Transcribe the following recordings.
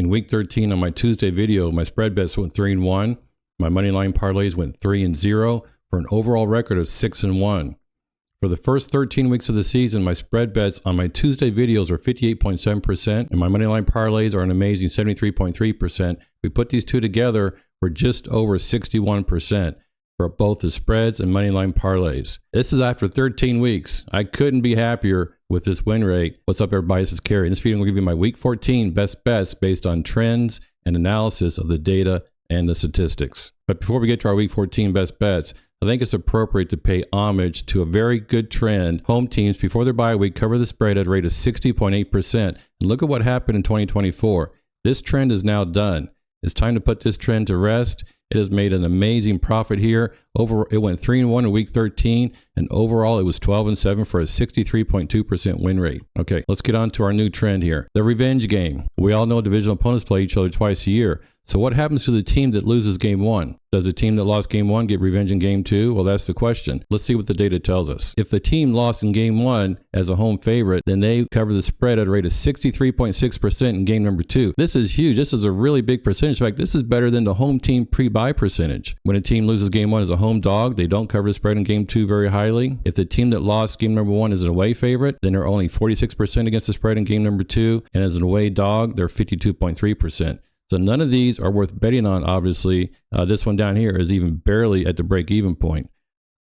In week 13 on my Tuesday video, my spread bets went 3-1. My Moneyline parlays went 3-0 for an overall record of 6-1. For the first 13 weeks of the season, my spread bets on my Tuesday videos are 58.7%, and my Moneyline parlays are an amazing 73.3%. We put these two together, we're just over 61% for both the spreads and Moneyline parlays. This is after 13 weeks. I couldn't be happier with this win rate. What's up, everybody? This is Kerry. In this video, I'm going to give you my week 14 best bets based on trends and analysis of the data and the statistics. But before we get to our week 14 best bets, I think it's appropriate to pay homage to a very good trend. Home teams, before their bye week, cover the spread at a rate of 60.8%. And look at what happened in 2024. This trend is now done. It's time to put this trend to rest. It has made an amazing profit here. It went 3-1 in week 13, and overall it was 12-7 for a 63.2% win rate. Okay, let's get on to our new trend here. The revenge game. We all know divisional opponents play each other twice a year. So what happens to the team that loses game one? Does the team that lost game one get revenge in game two? Well, that's the question. Let's see what the data tells us. If the team lost in game one as a home favorite, then they cover the spread at a rate of 63.6% in game number two. This is huge. This is a really big percentage. In fact, this is better than the home team pre-bye percentage. When a team loses game one as a home dog, they don't cover the spread in game two very highly. If the team that lost game number one is an away favorite, then they're only 46% against the spread in game number two. And as an away dog, they're 52.3%. So none of these are worth betting on, obviously. This one down here is even barely at the break-even point.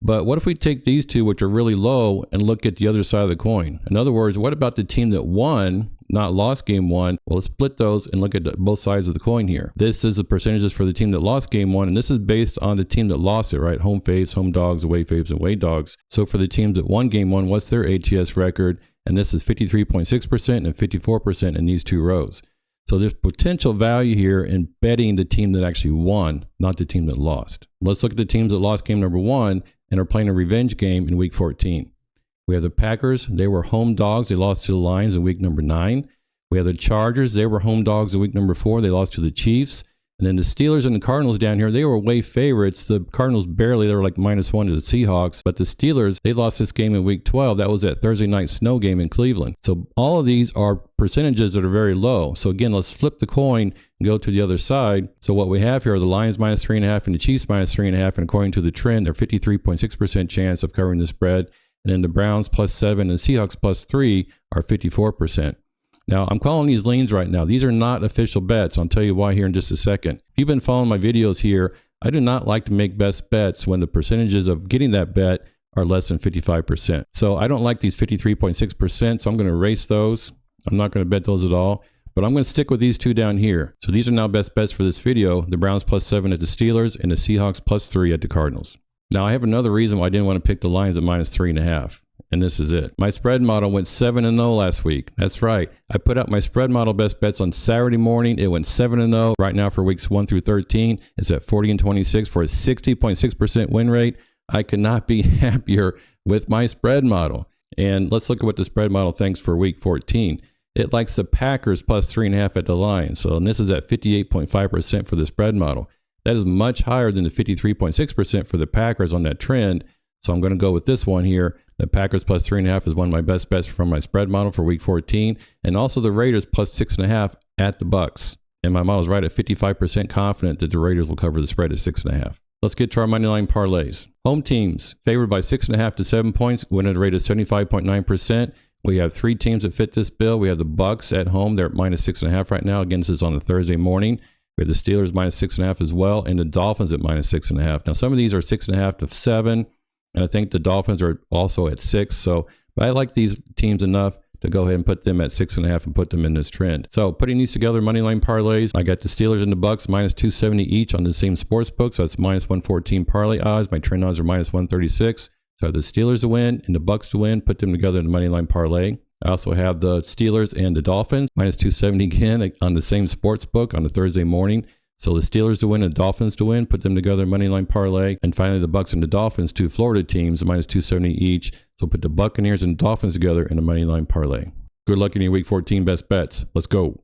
But what if we take these two, which are really low, and look at the other side of the coin? In other words, what about the team that won, not lost game one? Well, let's split those and look at both sides of the coin here. This is the percentages for the team that lost game one, and this is based on the team that lost it, right? Home faves, home dogs, away faves, and away dogs. So for the teams that won game one, what's their ATS record? And this is 53.6% and 54% in these two rows. So there's potential value here in betting the team that actually won, not the team that lost. Let's look at the teams that lost game number one and are playing a revenge game in week 14. We have the Packers. They were home dogs. They lost to the Lions in week number 9. We have the Chargers. They were home dogs in week number 4. They lost to the Chiefs. And then the Steelers and the Cardinals down here, they were away favorites. The Cardinals barely, they were like -1 to the Seahawks. But the Steelers, they lost this game in week 12. That was that Thursday night snow game in Cleveland. So all of these are percentages that are very low. So again, let's flip the coin and go to the other side. So what we have here are the Lions -3.5 and the Chiefs -3.5. And according to the trend, they're 53.6% chance of covering the spread. And then the Browns +7 and the Seahawks +3 are 54%. Now, I'm calling these leans right now. These are not official bets. I'll tell you why here in just a second. If you've been following my videos here, I do not like to make best bets when the percentages of getting that bet are less than 55%. So I don't like these 53.6%, so I'm going to erase those. I'm not going to bet those at all, but I'm going to stick with these two down here. So these are now best bets for this video. The Browns +7 at the Steelers and the Seahawks +3 at the Cardinals. Now, I have another reason why I didn't want to pick the Lions at -3.5. And this is it. My spread model went 7-0 last week. That's right. I put out my spread model best bets on Saturday morning. It went 7-0. Right now for weeks 1 through 13, it's at 40-26 for a 60.6% win rate. I could not be happier with my spread model. And let's look at what the spread model thinks for week 14. It likes the Packers +3.5 at the Lions. So, and this is at 58.5% for the spread model. That is much higher than the 53.6% for the Packers on that trend. So I'm going to go with this one here. The Packers +3.5 is one of my best bets from my spread model for week 14. And also the Raiders +6.5 at the Bucks. And my model is right at 55% confident that the Raiders will cover the spread at 6.5. Let's get to our Moneyline parlays. Home teams favored by 6.5 to 7 points, win at a rate of 75.9%. We have 3 teams that fit this bill. We have the Bucks at home. They're at -6.5 right now. Again, this is on a Thursday morning. We have the Steelers -6.5 as well. And the Dolphins at -6.5. Now, some of these are 6.5 to 7. And I think the Dolphins are also at 6. So, but I like these teams enough to go ahead and put them at 6.5 and put them in this trend. So putting these together, Moneyline parlays, I got the Steelers and the Bucks -270 each on the same sports book. So that's -114 parlay odds. My trend odds are -136. So I have the Steelers to win and the Bucks to win, put them together in the Moneyline parlay. I also have the Steelers and the Dolphins -270 again on the same sports book on the Thursday morning. So the Steelers to win and the Dolphins to win, put them together in Moneyline parlay. And finally, the Bucks and the Dolphins, 2 Florida teams, -270 each. So put the Buccaneers and Dolphins together in a Moneyline parlay. Good luck in your week 14 best bets. Let's go.